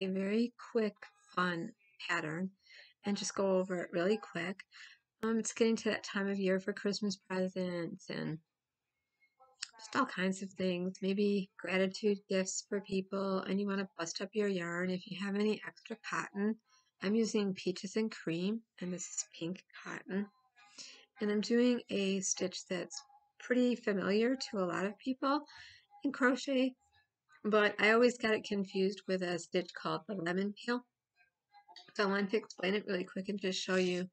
a very quick, fun pattern and just go over it really quick. It's getting to that time of year for Christmas presents and just all kinds of things. Maybe gratitude gifts for people, and you want to bust up your yarn. If you have any extra cotton, I'm using Peaches and Cream, and this is pink cotton. And I'm doing a stitch that's pretty familiar to a lot of people in crochet, but I always got it confused with a stitch called the lemon peel. So I wanted to explain it really quick and just show you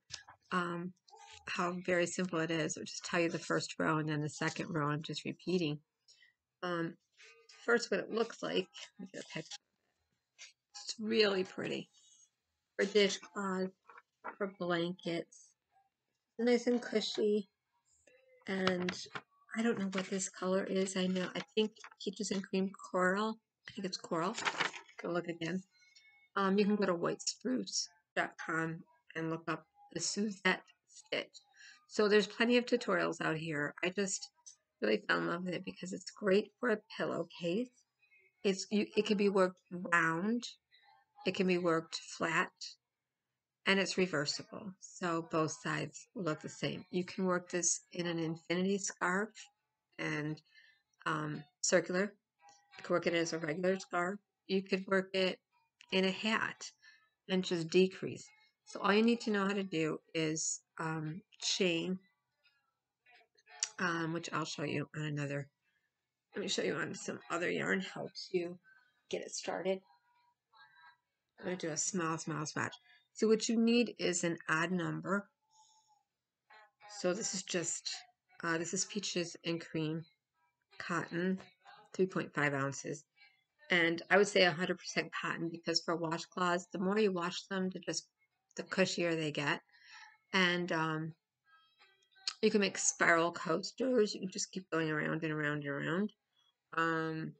how very simple it is. I'll just tell you the first row, and then the second row I'm just repeating. First, what it looks like. Let me get a picture. It's really pretty for dishcloths, for blankets. It's nice and cushy, and I don't know what this color is. I think Peaches and Cream Coral. I think it's Coral. Go look again. You can go to whitespruce.com and look up the Suzette Stitch. So there's plenty of tutorials out here. I just really fell in love with it because it's great for a pillowcase. It can be worked round, it can be worked flat, and it's reversible. So both sides look the same. You can work this in an infinity scarf and circular. You could work it as a regular scarf. You could work it in a hat and just decrease. So all you need to know how to do is chain, which I'll show you on another. Let me show you on some other yarn how to get it started. I'm going to do a small swatch. So what you need is an odd number. So this is just, this is Peaches and Cream cotton, 3.5 ounces. And I would say 100% cotton because for washcloths, the more you wash them, the cushier they get. And you can make spiral coasters. You can just keep going around and around and around.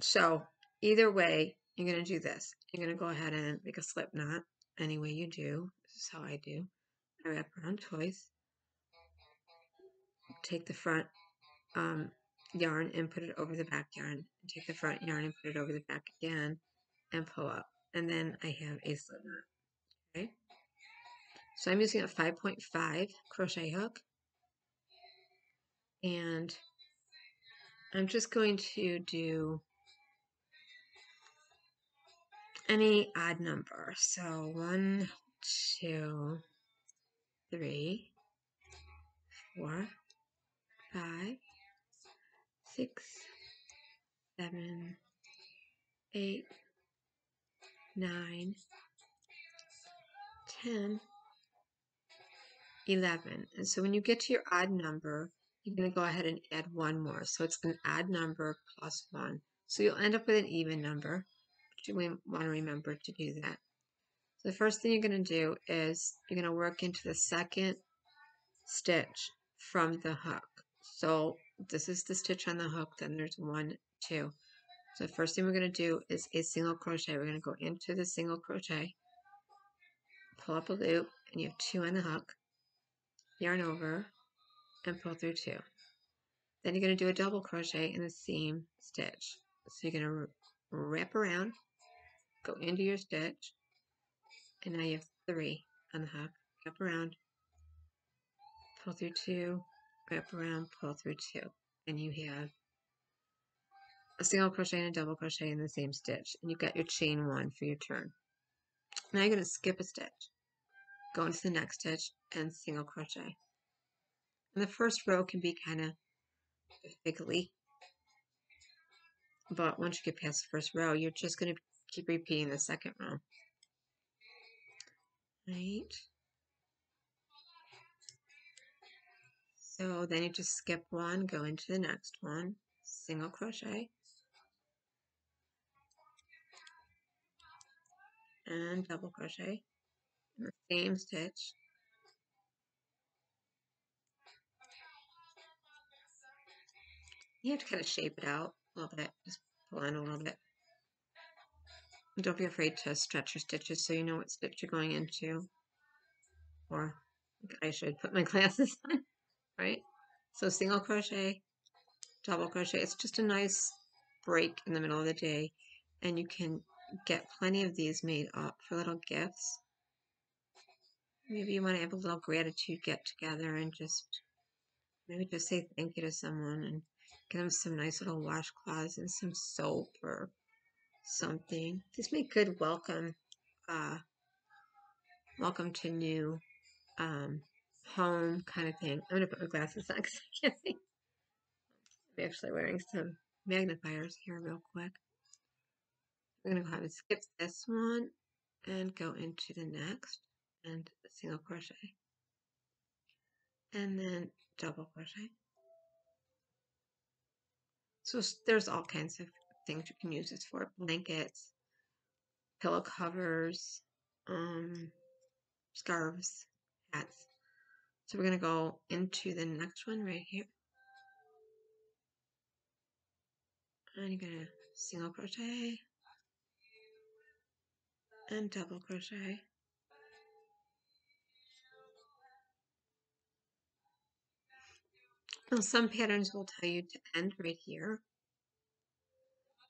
So either way, you're going to do this. You're going to go ahead and make a slip knot any way you do. This is how I do. I wrap around twice. Take the front yarn and put it over the back yarn. Take the front yarn and put it over the back again and pull up. And then I have a slip knot. Okay. So I'm using a 5.5 crochet hook. And I'm just going to do any odd number. So 1, 2, 3, 4, 5, 6, 7, 8, 9, 10, 11. And so when you get to your odd number, you're going to go ahead and add one more. So it's an odd number plus 1. So you'll end up with an even number, but you want to remember to do that. So the first thing you're going to do is you're going to work into the second stitch from the hook. So this is the stitch on the hook, then there's 1, 2. So the first thing we're going to do is a single crochet. We're going to go into the single crochet, pull up a loop, and you have 2 on the hook, yarn over, and pull through 2. Then you're going to do a double crochet in the same stitch. So you're going to wrap around, go into your stitch, and now you have 3 on the hook, wrap around, pull through 2, wrap around, pull through 2, and you have a single crochet and a double crochet in the same stitch, and you've got your chain 1 for your turn. Now you're going to skip a stitch, go into the next stitch, and single crochet. And the first row can be kind of fiddly, but once you get past the first row, you're just going to keep repeating the second row. Right? So then you just skip one, go into the next one, single crochet, and double crochet in the same stitch. You have to kind of shape it out a little bit, just pull in a little bit. And don't be afraid to stretch your stitches so you know what stitch you're going into. Or I should put my glasses on, right? So single crochet, double crochet. It's just a nice break in the middle of the day, and you can get plenty of these made up for little gifts. Maybe you want to have a little gratitude get together and maybe just say thank you to someone and get them some nice little washcloths and some soap or something. These make good welcome to new home kind of thing. I'm gonna put my glasses on because I can't see. I'm actually wearing some magnifiers here real quick. I'm gonna go ahead and skip this one and go into the next and single crochet and then double crochet. So there's all kinds of things you can use this for: blankets, pillow covers, scarves, hats. So we're going to go into the next one right here. And you're going to single crochet and double crochet. Now some patterns will tell you to end right here,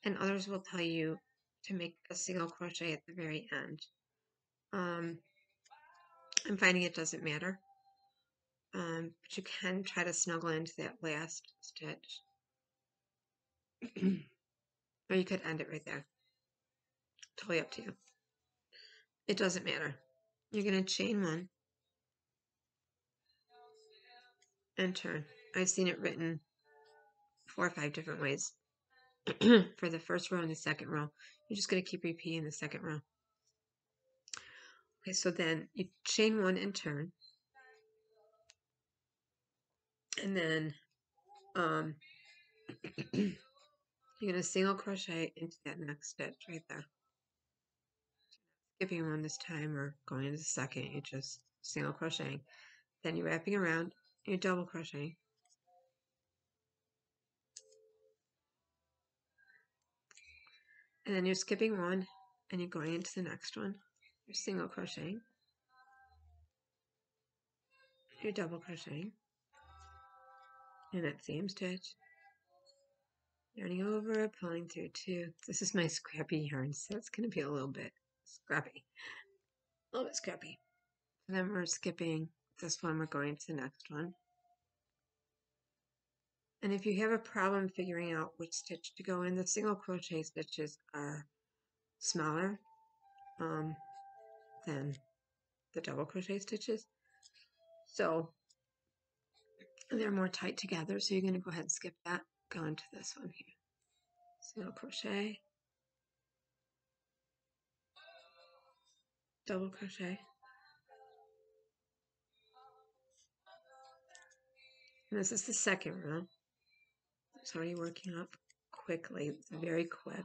and others will tell you to make a single crochet at the very end. I'm finding it doesn't matter, but you can try to snuggle into that last stitch. Or you could end it right there. Totally up to you. It doesn't matter. You're going to chain one and turn. I've seen it written 4 or 5 different ways. For the first row and the second row, you're just going to keep repeating the second row. Okay, so then you chain one and turn. And then you're going to single crochet into that next stitch right there. Skipping one this time or going into the second, you just single crocheting. Then you're wrapping around, you're double crocheting. And then you're skipping one and you're going into the next one. You're single crocheting. You're double crocheting in that same stitch. Yarning over, pulling through 2. This is my scrappy yarn, so it's going to be a little bit scrappy. A little bit scrappy. And then we're skipping this one, we're going to the next one. And if you have a problem figuring out which stitch to go in, the single crochet stitches are smaller than the double crochet stitches. So they're more tight together, so you're going to go ahead and skip that. Go into this one here. Single crochet, double crochet, and this is the second row. It's already working up quickly. It's very quick.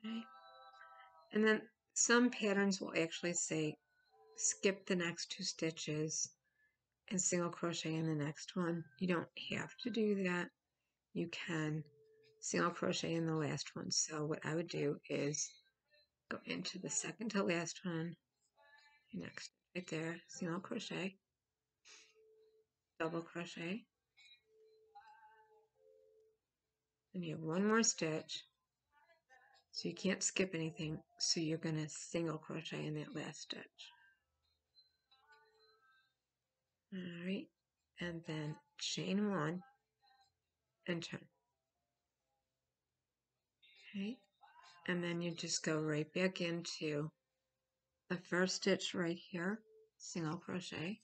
Okay. And then some patterns will actually say skip the next 2 stitches and single crochet in the next one. You don't have to do that. You can single crochet in the last one. So what I would do is go into the second to last one, next right there, single crochet, double crochet, and you have one more stitch. So you can't skip anything, so you're going to single crochet in that last stitch. Alright, and then chain 1 and turn. Okay, and then you just go right back into the first stitch right here, single crochet,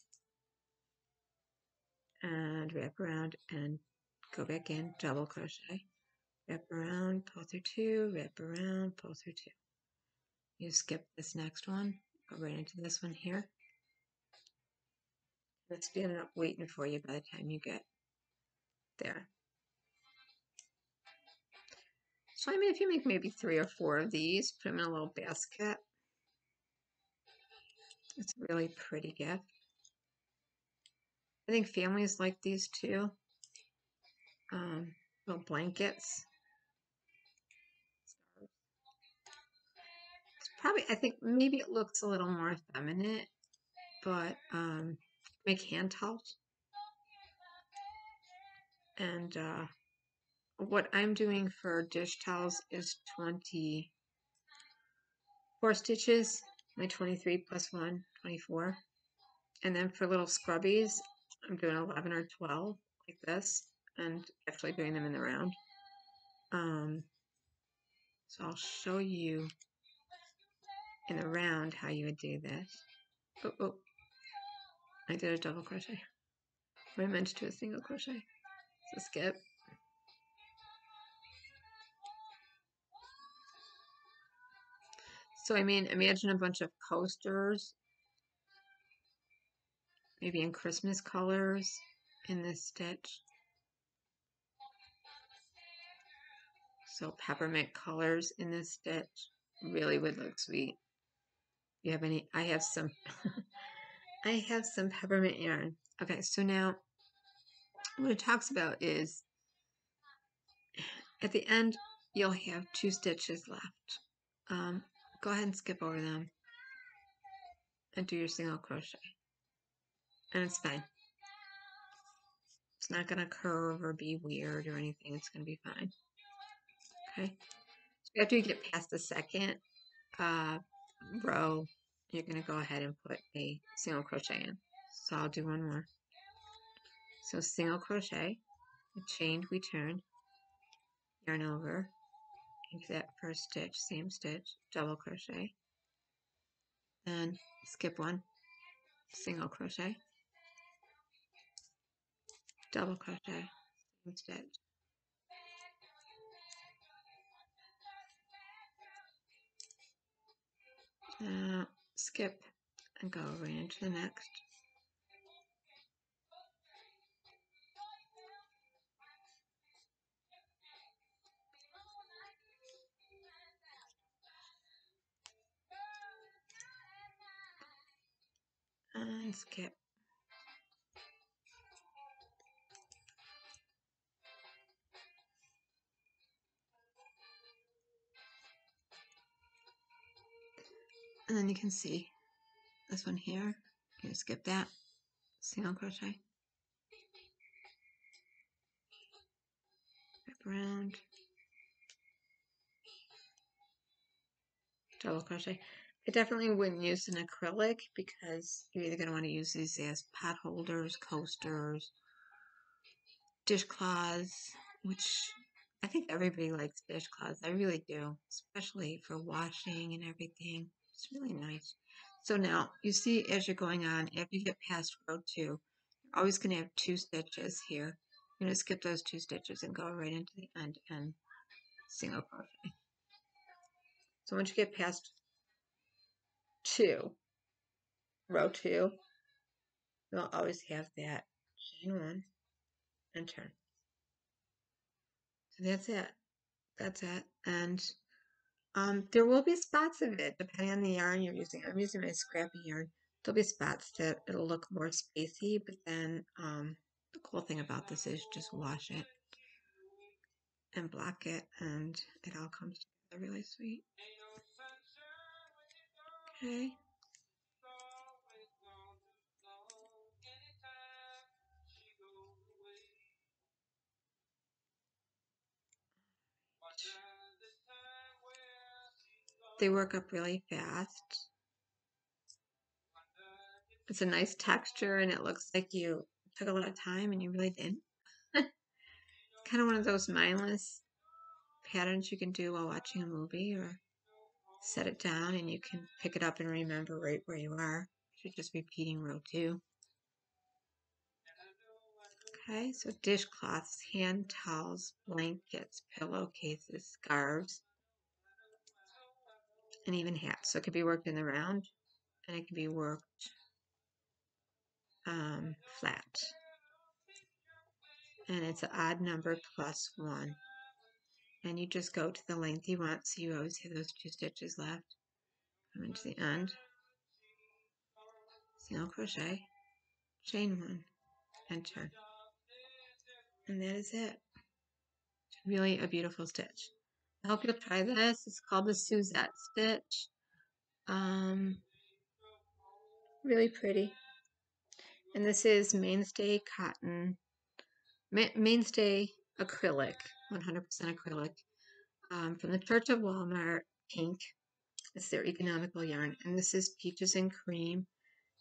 and wrap around and go back in, double crochet, wrap around, pull through 2, wrap around, pull through 2. You skip this next one, go right into this one here. It's standing up waiting for you by the time you get there. So I mean, if you make maybe 3 or 4 of these, put them in a little basket. It's a really pretty gift. I think families like these too. Little blankets. It's probably, I think maybe it looks a little more feminine, but make hand towels. And what I'm doing for dish towels is 24 stitches, my 23 plus 1, 24. And then for little scrubbies, I'm doing 11 or 12 like this, and actually doing them in the round. So I'll show you in the round how you would do this. Oh, I did a double crochet. I meant to do a single crochet. So skip. So I mean, imagine a bunch of coasters, maybe in Christmas colors in this stitch. So peppermint colors in this stitch really would look sweet. You have any? I have some. I have some peppermint yarn. Okay, so now what it talks about is at the end you'll have 2 stitches left. Go ahead and skip over them and do your single crochet, and it's fine. It's not going to curve or be weird or anything. It's going to be fine. Okay. So after you get past the second row, you're going to go ahead and put a single crochet in. So I'll do one more. So single crochet, chain, we turn, yarn over into that first stitch, same stitch, double crochet, then skip one, single crochet, double crochet, same stitch. Now skip and go right into the next. And skip. And then you can see this one here. You skip that, single crochet, wrap around, double crochet. I definitely wouldn't use an acrylic because you're either going to want to use these as pot holders, coasters, dishcloths, which I think everybody likes dishcloths. I really do, especially for washing and everything. It's really nice. So now you see as you're going on, after you get past row 2, you're always going to have 2 stitches here. You're going to skip those 2 stitches and go right into the end and single crochet. So once you get past 2, row 2, you'll always have that chain 1 and turn. So that's it. That's it. And there will be spots of it depending on the yarn you're using. I'm using my scrappy yarn. There'll be spots that it'll look more spacey, but then the cool thing about this is just wash it and block it, and it all comes together really sweet. Okay. They work up really fast. It's a nice texture, and it looks like you took a lot of time, and you really didn't. Kind of one of those mindless patterns you can do while watching a movie, or set it down and you can pick it up and remember right where you are. You're just repeating row 2. Okay, so dishcloths, hand towels, blankets, pillowcases, scarves, and even hats. So it could be worked in the round, and it can be worked flat. And it's an odd number plus 1. And you just go to the length you want, so you always have those 2 stitches left. Come into the end, single crochet, chain 1, and turn. And that is it. Really a beautiful stitch. I hope you'll try this. It's called the Suzette Stitch. Really pretty. And this is Mainstay Cotton, Mainstay Acrylic, 100% acrylic, from the Church of Walmart, pink. It's their economical yarn. And this is Peaches and Cream,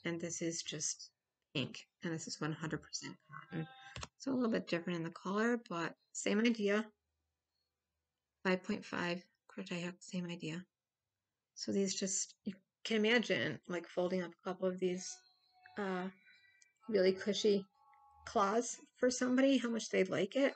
and this is just pink, and this is 100% cotton. So a little bit different in the color, but same idea. 5.5 crochet hook, same idea. So these just, you can imagine like folding up a couple of these really cushy claws for somebody, how much they'd like it.